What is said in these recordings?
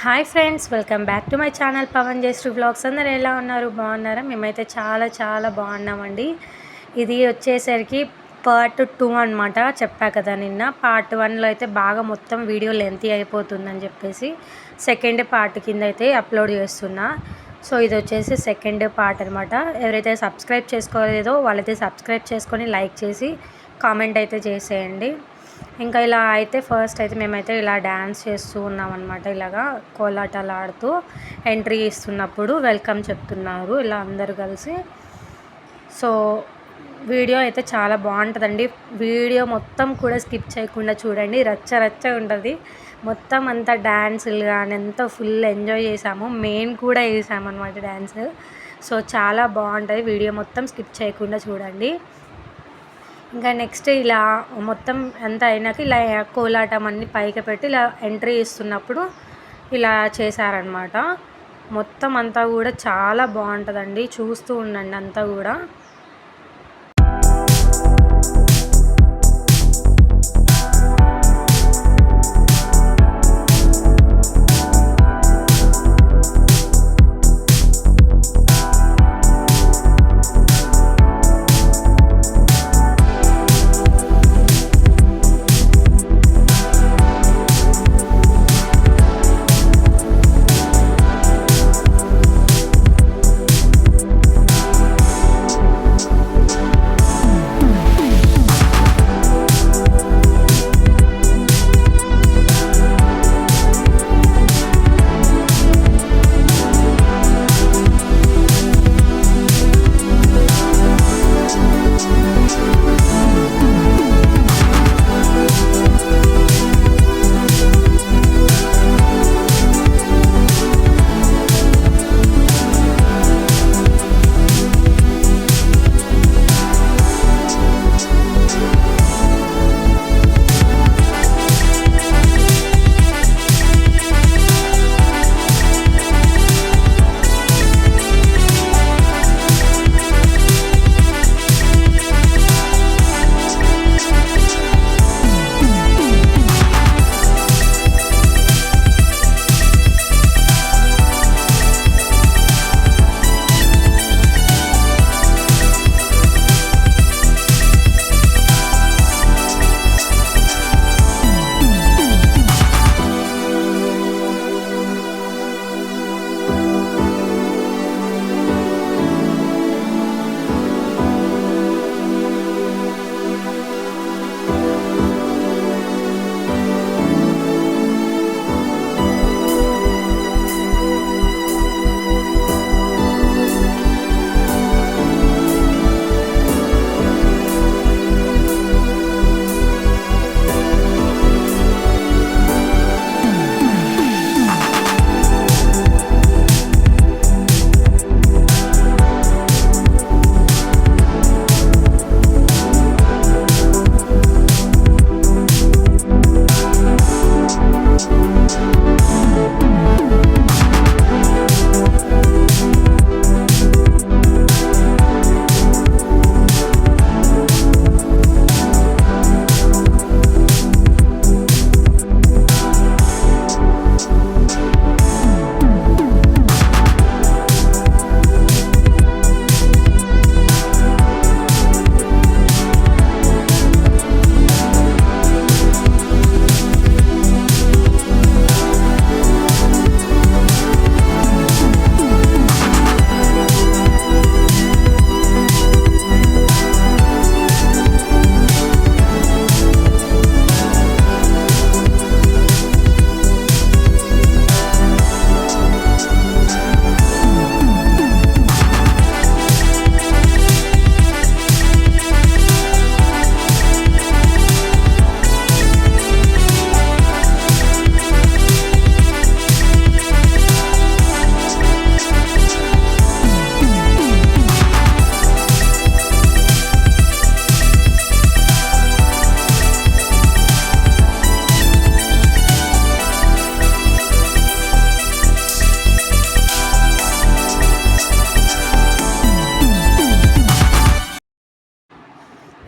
Hi friends, welcome back to my channel Pavan Jayashree vlogs. అందరు ఎలా ఉన్నారు? బాగున్నారా? మేమైతే చాలా చాలా బాగున్నామండి. ఇది వచ్చేసరికి పార్ట్ 2 అనమాట. చెప్పా కదా నిన్న, పార్ట్ 1లో అయితే బాగా మొత్తం వీడియో లెంతీ అయిపోతుందని చెప్పేసి సెకండ్ పార్ట్ కింద అయితే అప్లోడ్ చేస్తున్నా. సో ఇది వచ్చేసి సెకండ్ పార్ట్ అనమాట. ఎవరైతే సబ్స్క్రైబ్ చేసుకోలేదో వాళ్ళైతే సబ్స్క్రైబ్ చేసుకొని లైక్ చేసి కామెంట్ అయితే చేసేయండి. ఇంకా ఇలా అయితే ఫస్ట్ అయితే మేమైతే ఇలా డ్యాన్స్ చేస్తూ ఉన్నాం అనమాట. ఇలాగా కోలాటాలు ఆడుతూ ఎంట్రీ ఇస్తున్నప్పుడు వెల్కమ్ చెప్తున్నారు ఇలా అందరూ కలిసి. సో వీడియో అయితే చాలా బాగుంటుందండి. వీడియో మొత్తం కూడా స్కిప్ చేయకుండా చూడండి, రచ్చ రచ్చ ఉంటుంది మొత్తం అంతా. డ్యాన్సులు కానీ ఎంతో ఫుల్ ఎంజాయ్ చేసాము, మేము కూడా వేసామన్నమాట డ్యాన్స్. సో చాలా బాగుంటుంది, వీడియో మొత్తం స్కిప్ చేయకుండా చూడండి. ఇంకా నెక్స్ట్ ఇలా మొత్తం అంతా అయినాక ఇలా కోలాటం అన్ని పైకి పెట్టి ఇలా ఎంట్రీ ఇస్తున్నప్పుడు ఇలా చేశారనమాట. మొత్తం అంతా కూడా చాలా బాగుంటుందండి, చూస్తూ ఉండండి అంతా కూడా.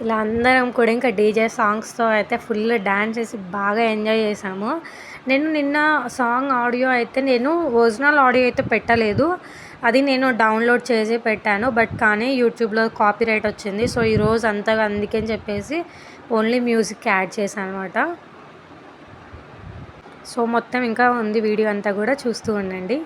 ఇలా అందరం కూడా ఇంకా డీజే సాంగ్స్తో అయితే ఫుల్ డ్యాన్స్ చేసి బాగా ఎంజాయ్ చేసాము. నేను నిన్న సాంగ్ ఆడియో అయితే నేను ఒరిజినల్ ఆడియో అయితే పెట్టలేదు. అది నేను డౌన్లోడ్ చేసి పెట్టాను. బట్ కానీ యూట్యూబ్లో కాపీరైట్ వచ్చింది. సో ఈరోజు అంతగా అందుకని చెప్పేసి ఓన్లీ మ్యూజిక్ యాడ్ చేశాను అనమాట. సో మొత్తం ఇంకా ఉంది వీడియో అంతా కూడా చూస్తూ ఉండండి.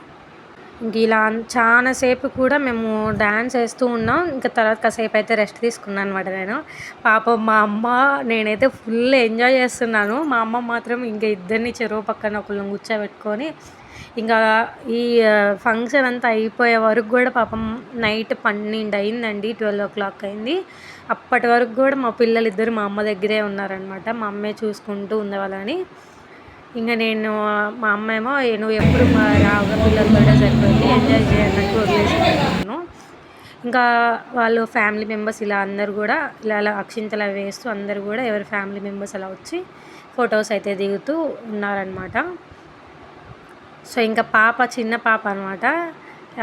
ఇంక ఇలా చాలా సేపు కూడా మేము డ్యాన్స్ వేస్తూ ఉన్నాం. ఇంకా తర్వాత కాసేపు అయితే రెస్ట్ తీసుకున్నాను అనమాట నేను. పాపం మా అమ్మ నేనైతే ఫుల్ ఎంజాయ్ చేస్తున్నాను. మా అమ్మ మాత్రం ఇంకా ఇద్దరిని చెరువు పక్కన ఒకళ్ళని కూర్చోబెట్టుకొని ఇంకా ఈ ఫంక్షన్ అంతా అయిపోయే వరకు కూడా పాపం నైట్ 12 అయిందండి, 12 o'clock అయింది. అప్పటి వరకు కూడా మా పిల్లలు ఇద్దరు మా అమ్మ దగ్గరే ఉన్నారనమాట. మా అమ్మే చూసుకుంటూ ఉండేవాళ్ళని. ఇంకా నేను మా అమ్మ ఏమో నువ్వు ఎప్పుడు మా రావుగా పిల్లలతోనే సరిపోయింది, ఎంజాయ్ చేయాలన్నట్టు వదిలేసుకుంటున్నాను. ఇంకా వాళ్ళు ఫ్యామిలీ మెంబర్స్ ఇలా అందరు కూడా ఇలా అక్షింతలు అవి వేస్తూ అందరు కూడా ఎవరి ఫ్యామిలీ మెంబర్స్ అలా వచ్చి ఫొటోస్ అయితే దిగుతూ ఉన్నారనమాట. సో ఇంకా పాప చిన్న పాప అనమాట,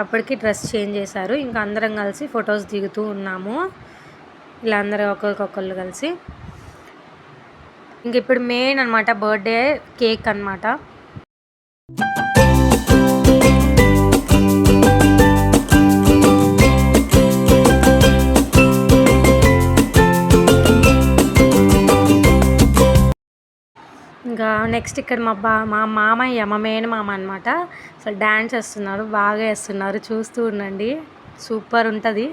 అప్పటికి డ్రెస్ చేంజ్ చేశారు. ఇంకా అందరం కలిసి ఫొటోస్ దిగుతూ ఉన్నాము, ఇలా అందరూ ఒక్కొక్కళ్ళు కలిసి. ఇంక ఇప్పుడు మెయిన్ అనమాట బర్త్డే కేక్ అనమాట. ఇంకా నెక్స్ట్ ఇక్కడ మా మామయ్య, మా మేనమామ అనమాట, అసలు డ్యాన్స్ వేస్తున్నారు, బాగా వేస్తున్నారు, చూస్తూ ఉండండి, సూపర్ ఉంటుంది.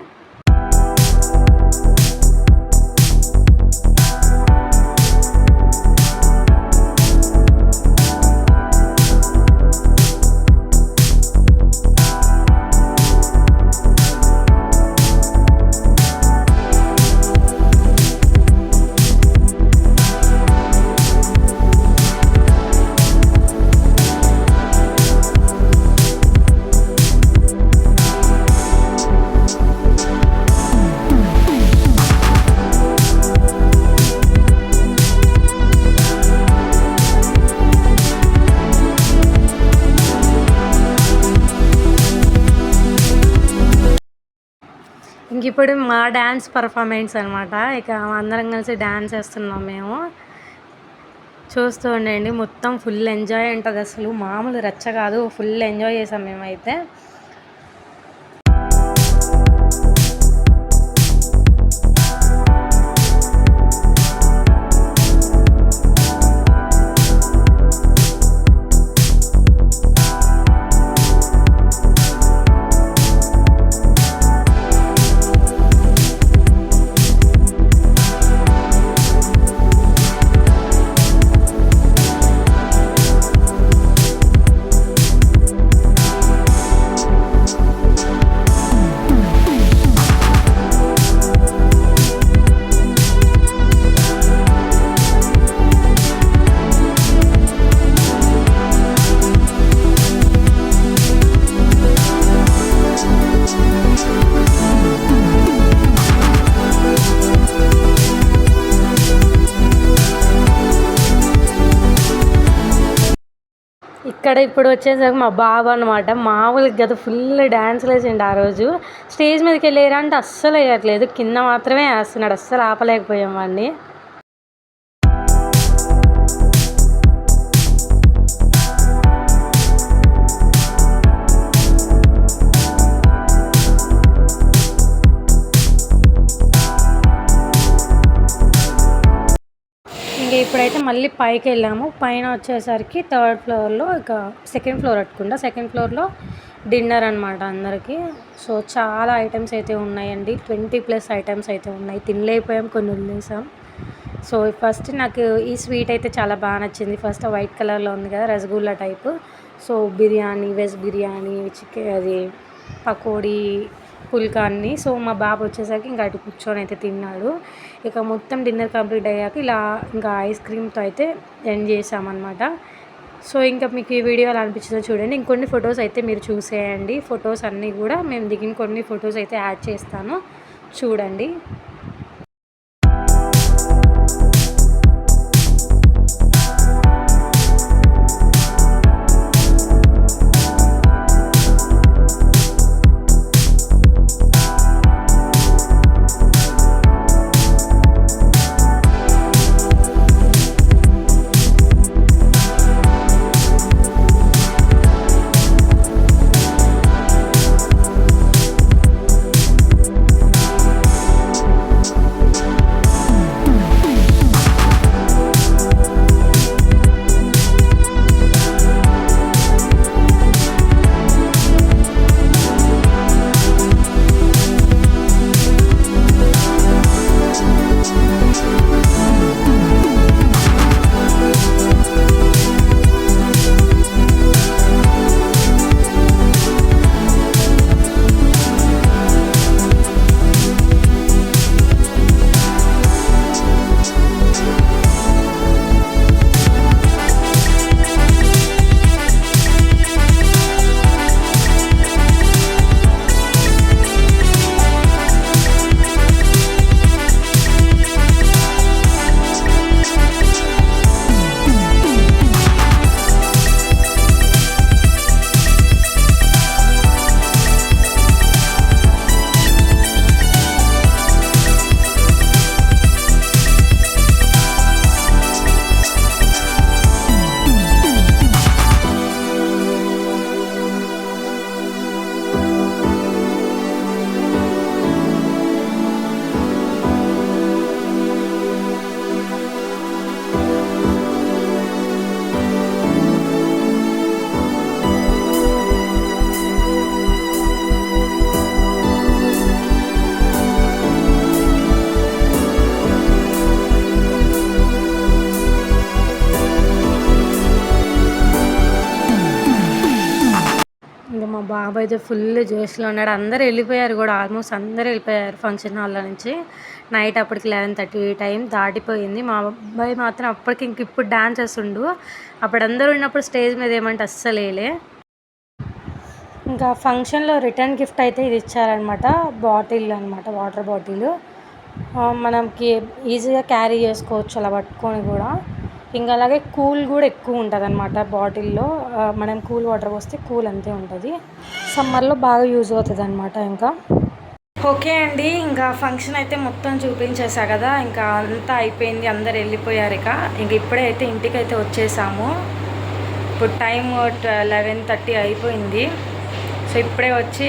ఇంక ఇప్పుడు మా డ్యాన్స్ పర్ఫార్మెన్స్ అనమాట. ఇక అందరం కలిసి డ్యాన్స్ వేస్తున్నాం మేము, చూస్తూ ఉండండి. మొత్తం ఫుల్ ఎంజాయ్ ఉంటుంది, అసలు మామూలు రచ్చ కాదు, ఫుల్ ఎంజాయ్ చేసాం మేమైతే. ఇక్కడ ఇప్పుడు వచ్చేసరికి మా బాబు అనమాట, మామూలుగా కదా ఫుల్ డ్యాన్స్లు వేసిండు ఆ రోజు. స్టేజ్ మీదకి వెళ్ళారా అంటే అస్సలు వేయట్లేదు, కింద మాత్రమే వేస్తున్నాడు, అస్సలు ఆపలేకపోయాం వాడిని. ఇప్పుడైతే మళ్ళీ పైకి వెళ్ళాము. పైన వచ్చేసరికి 3rd floorలో, ఇక 2nd floor అట్టుకుండా 2nd floorలో డిన్నర్ అనమాట అందరికీ. సో చాలా ఐటమ్స్ అయితే ఉన్నాయండి, 20+ ఐటమ్స్ అయితే ఉన్నాయి. తినలేకపోయాం, కొన్ని వదిలేసాం. సో ఫస్ట్ నాకు ఈ స్వీట్ అయితే చాలా బాగా నచ్చింది. ఫస్ట్ వైట్ కలర్లో ఉంది కదా, rasgulla type. So biryani, veg biryani, chicken, అది పకోడీ, పుల్కా అన్నీ. సో మా బాబు వచ్చేసరికి ఇంకా అటు కూర్చొని అయితే తిన్నాడు. ఇక మొత్తం డిన్నర్ కంప్లీట్ అయ్యాక ఇలా ఇంకా ఐస్ క్రీమ్తో అయితే ఎండ్ చేసామన్నమాట. సో ఇంకా మీకు ఈ వీడియో ఎలా అనిపించిందో చూడండి. ఇంకొన్ని ఫొటోస్ అయితే మీరు చూసేయండి. ఫొటోస్ అన్నీ కూడా మేము దిగిన కొన్ని ఫొటోస్ అయితే యాడ్ చేస్తాను, చూడండి. బాబు అయితే ఫుల్ జోష్లో ఉన్నాడు. అందరూ వెళ్ళిపోయారు కూడా, ఆల్మోస్ట్ అందరూ వెళ్ళిపోయారు ఫంక్షన్ హాల్లో నుంచి. నైట్ అప్పటికి 11:30 టైం దాటిపోయింది. మా అబ్బాయి మాత్రం అప్పటికి ఇప్పుడు డాన్స్ చేస్తుండు. అప్పుడు అందరూ ఉన్నప్పుడు స్టేజ్ మీద ఏమంటే అస్సలేలే. ఇంకా ఫంక్షన్లో రిటర్న్ గిఫ్ట్ అయితే ఇది ఇచ్చారనమాట. బాటిల్ అనమాట, వాటర్ బాటిల్. మనకి ఈజీగా క్యారీ చేసుకోవచ్చు అలా పట్టుకొని కూడా. ఇంకా అలాగే కూల్ కూడా ఎక్కువ ఉంటుంది అనమాట బాటిల్లో. మనం కూల్ వాటర్ పోస్తే కూల్ అంతే ఉంటుంది. సమ్మర్లో బాగా యూజ్ అవుతుంది అనమాట. ఇంకా ఓకే అండి, ఇంకా ఫంక్షన్ అయితే మొత్తం చూపించేసా కదా, ఇంకా అంతా అయిపోయింది, అందరు వెళ్ళిపోయారు. ఇంక ఇప్పుడే అయితే ఇంటికి అయితే వచ్చేసాము. ఇప్పుడు టైం 11:30 అయిపోయింది. సో ఇప్పుడే వచ్చి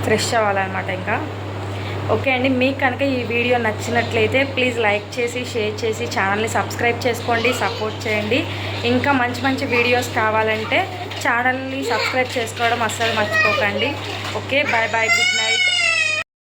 ఫ్రెష్ అవ్వాలన్నమాట. ఇంకా ఓకే అండి, మీకు కనుక ఈ వీడియో నచ్చినట్లయితే ప్లీజ్ లైక్ చేసి షేర్ చేసి ఛానల్ని సబ్స్క్రైబ్ చేసుకోండి, సపోర్ట్ చేయండి. ఇంకా మంచి మంచి వీడియోస్ కావాలంటే ఛానల్ని సబ్స్క్రైబ్ చేసుకోవడం అస్సలు మర్చిపోకండి. Okay, bye bye, good night.